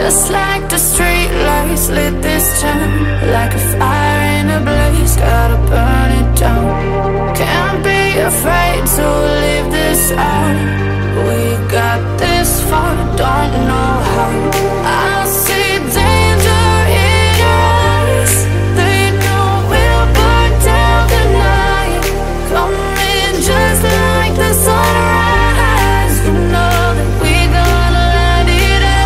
Just like the street lights lit this town, like a fire in a blaze, gotta burn it down. Can't be afraid to leave this out. We got this far, don't know how. I see danger in your eyes. They know we'll burn down the night. Coming just like the sunrise. You know that we're gonna light it up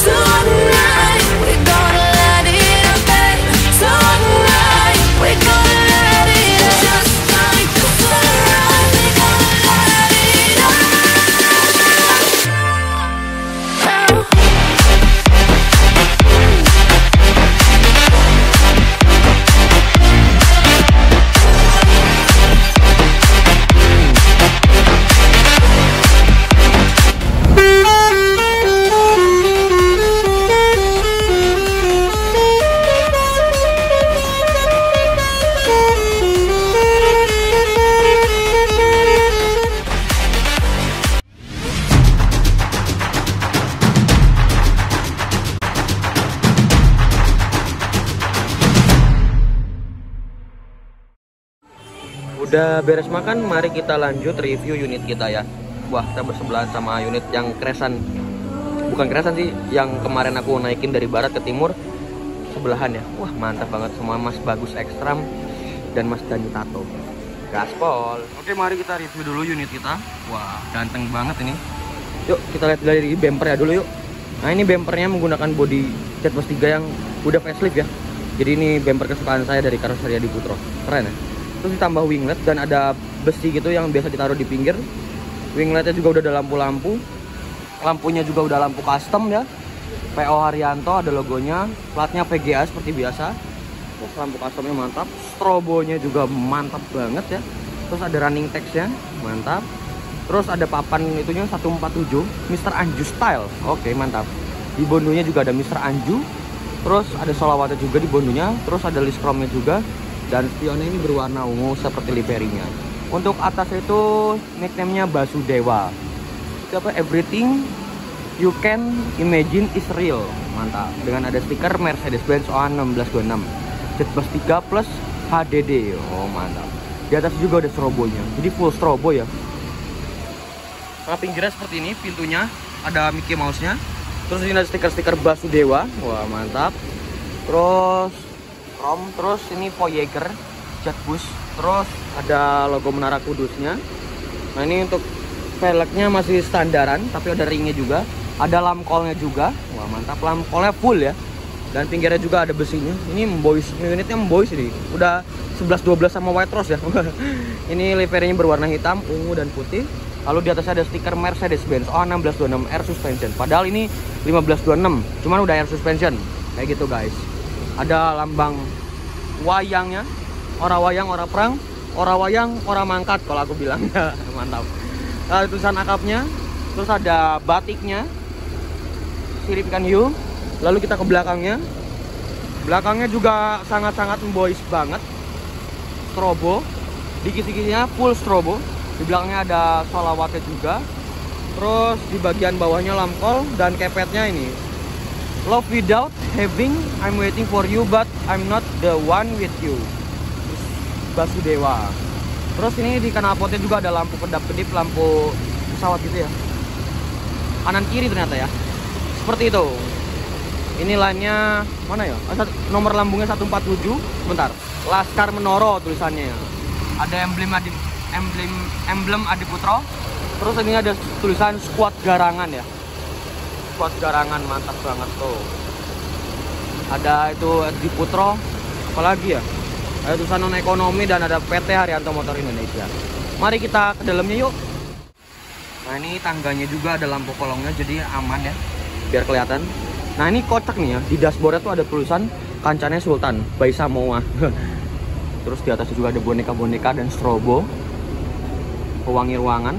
tonight. We're gonna light it up tonight. We're gonna light it up just like the sunrise. We're gonna light it up now. Udah beres makan, mari kita lanjut review unit kita ya. Wah, kita bersebelahan sama unit yang kresan. Bukan kresan sih, yang kemarin aku naikin dari barat ke timur. Sebelahan ya. Wah, mantap banget semua Mas Bagus Ekstram dan Mas Dani Tato. Gaspol. Oke, mari kita review dulu unit kita. Wah, ganteng banget ini. Yuk, kita lihat dari bumper ya dulu yuk. Nah, ini bumpernya menggunakan bodi Z+3 yang udah facelift ya. Jadi ini bumper kesukaan saya dari Karoseri Adiputro. Keren ya. Terus ditambah winglet dan ada besi gitu yang biasa ditaruh di pinggir. Wingletnya juga udah ada lampu-lampu. Lampunya juga udah lampu custom ya. PO Haryanto ada logonya. Platnya VGA seperti biasa. Terus lampu customnya mantap. Strobonya juga mantap banget ya. Terus ada running text-nya mantap. Terus ada papan itunya 147 Mr. Anju style. Oke, mantap. Di bondonya juga ada Mr. Anju. Terus ada solawatnya juga di bondonya. Terus ada list chrome-nya juga. Dan spionnya ini berwarna ungu seperti liverinya. Untuk atas itu nickname-nya Basudewa. Itu apa? Everything you can imagine is real. Mantap. Dengan ada stiker Mercedes-Benz OA1626 Z+3 plus HDD. Oh, mantap. Di atas juga ada strobonya. Jadi full strobo ya. Nah, pinggirnya seperti ini, pintunya ada Mickey Mouse-nya. Terus ini ada stiker-stiker Basudewa. Wah, mantap. Terus terus ini Voyager jet boost, terus ada logo Menara Kudusnya. Nah, ini untuk velgnya masih standaran tapi ada ringnya juga, ada lamkolnya juga. Wah, mantap, lamkolnya full ya. Dan pinggirnya juga ada besinya. Ini memboys, unitnya memboys ini udah 11-12 sama white rose ya. Ini liverinya berwarna hitam, ungu dan putih. Lalu di atasnya ada stiker Mercedes-Benz OA1626 air suspension. Padahal ini 1526, cuman udah air suspension kayak gitu guys. Ada lambang wayangnya, ora wayang, ora perang, ora wayang, ora mangkat kalau aku bilang. Mantap. Nah, tulisan akapnya, terus ada batiknya, sirip ikan hiu. Lalu kita ke belakangnya. Belakangnya juga sangat-sangat memboys banget. Strobo, di kisi-kisinya full strobo. Di belakangnya ada solawatnya juga. Terus di bagian bawahnya lamkol dan kepetnya ini. Love without having, I'm waiting for you but I'm not the one with you. Basudewa. Terus ini di knalpotnya juga ada lampu kedap-kedip, lampu pesawat gitu ya. Kanan kiri ternyata ya. Seperti itu. Ini lainnya mana ya? Nomor lambungnya 147. Sebentar. Laskar Menoro tulisannya. Ada emblem Adiputro. Terus ini ada tulisan squad garangan ya. Squad garangan, mantap banget tuh. Ada itu Adiputro, apalagi ya? Ada tulisan non ekonomi dan ada PT Haryanto Motor Indonesia. Mari kita ke dalamnya yuk. Nah, ini tangganya juga ada lampu kolongnya jadi aman ya, biar kelihatan. Nah, ini kocak nih ya, di dashboardnya tuh ada tulisan Kancane Sultan by Samoa. Terus di atasnya juga ada boneka-boneka dan strobo. Pewangi ruangan.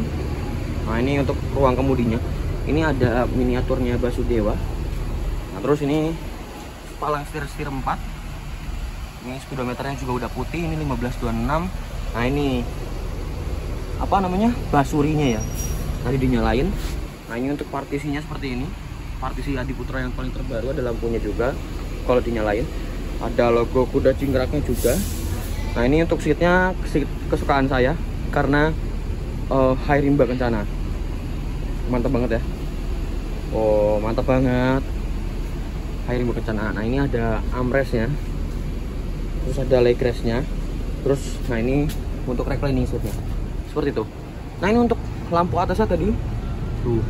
Nah, ini untuk ruang kemudinya. Ini ada miniaturnya Basudewa. Nah, terus ini palang setir 4. Ini speedometernya juga udah putih. Ini 1526. Nah, ini apa namanya? Basurinya ya. Tadi dinyalain. Nah, ini untuk partisinya seperti ini. partisi Adiputra yang paling terbaru, ada lampunya juga kalau dinyalain, ada logo kuda cingkraknya juga. Nah ini untuk seatnya kesukaan saya karena high rimba kencana, mantap banget ya. Oh mantap banget, high rimba kencana. Nah ini ada armrestnya, terus ada leg restnya, terus nah ini untuk reclining seatnya seperti itu. Nah ini untuk lampu atasnya tadi tuh,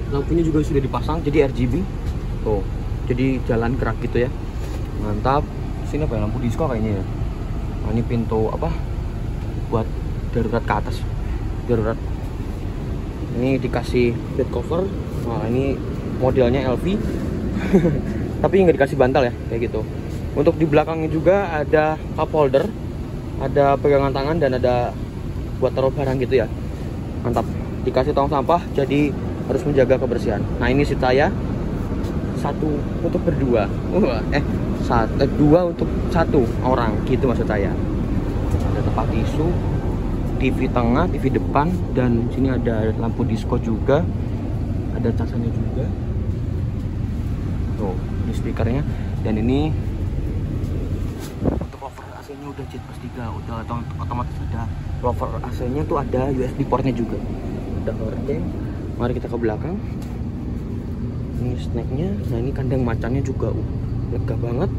lampunya juga sudah dipasang jadi RGB tuh, jadi jalan gerak gitu ya, mantap. Sini apa ya, lampu disco kayaknya ya. Nah, ini pintu apa buat darurat ke atas, darurat. Ini dikasih bed cover. Nah ini modelnya LV tapi nggak dikasih bantal ya kayak gitu. Untuk di belakangnya juga ada cup holder, ada pegangan tangan, dan ada buat taruh barang gitu ya, mantap. Dikasih tong sampah, jadi harus menjaga kebersihan. Nah ini seat saya, satu untuk berdua, dua untuk satu orang gitu maksud saya. Ada tempat tisu, TV tengah, TV depan, dan sini ada lampu disco juga, ada casannya juga. Tuh, ini speakernya, dan ini untuk lover AC-nya udah jet plus 3, udah otomatis ada lover AC-nya tuh, ada USB portnya juga. Udah hordeng. Mari kita ke belakang. Ini snacknya. Nah ini kandang macannya juga lega banget.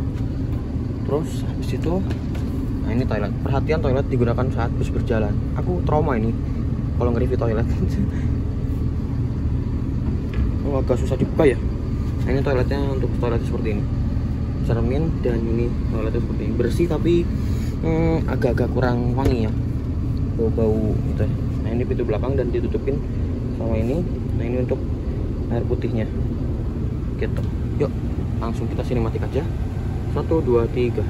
Terus habis itu, nah ini toilet. Perhatian, toilet digunakan saat bus berjalan. Aku trauma ini kalau nge-review toilet. Oh, agak susah dibuka ya. Nah ini toiletnya, untuk toiletnya seperti ini, cermin, dan ini toiletnya seperti ini, bersih tapi agak-agak kurang wangi ya, bau-bau gitu ya. Nah ini pintu belakang dan ditutupin sama ini. Nah ini untuk air putihnya gitu. Yuk langsung kita sinematik aja. 1, 2, 3.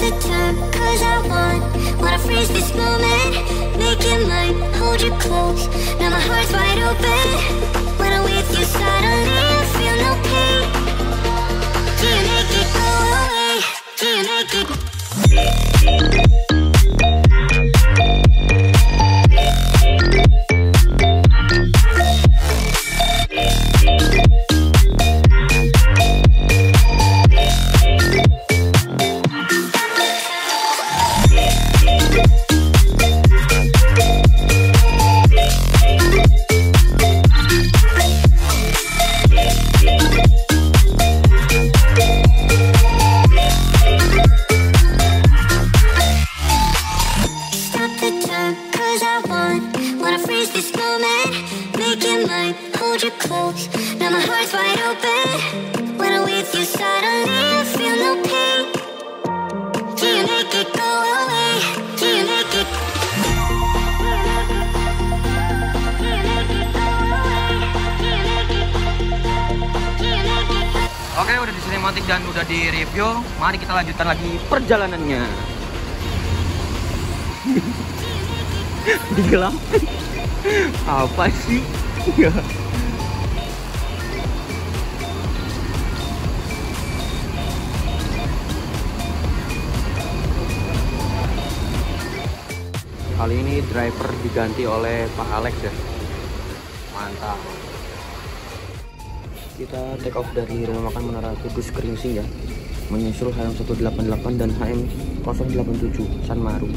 The time, 'cause I wanna freeze this moment, make it mine, hold you close. Now my heart's wide open. When I'm with you, suddenly I feel no pain. Do you make it go away? Do you make it? Wanna freeze this moment, make it mine, hold you close. Now my heart's wide open. When I'm with you, suddenly I feel no pain. Do you make it go away? Do you make it? Oke, udah di sinematik dan udah di review. Mari kita lanjutkan lagi perjalanannya. Di gelap. Apa sih? Kali ini driver diganti oleh Pak Alex ya. Mantap. Kita take off dari rumah makan Menara Kudus Keringsing ya, menyusul HM 188 dan HM 087 Sanmaru.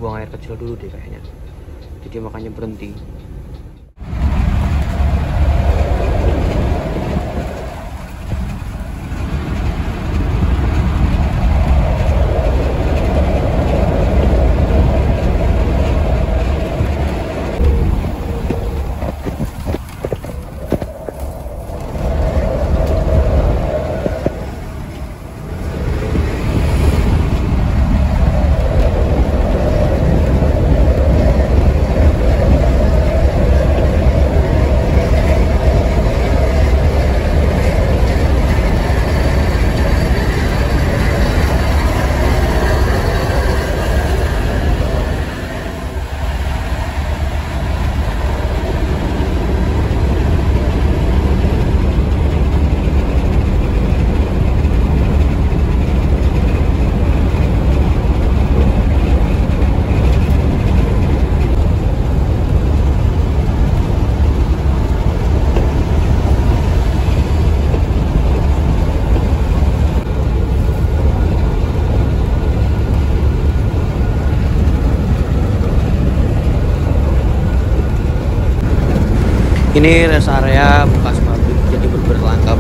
buang air kecil dulu deh kayaknya, jadi makanya berhenti. Ini rest area bekas pabrik, jadi bener-bener lengkap.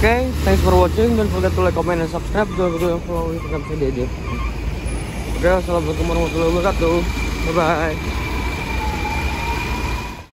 Oke, thanks for watching. Don't forget to like, comment, and subscribe. Jangan lupa follow Instagram saya Dede. Oke, assalamualaikum warahmatullahi wabarakatuh. Bye bye.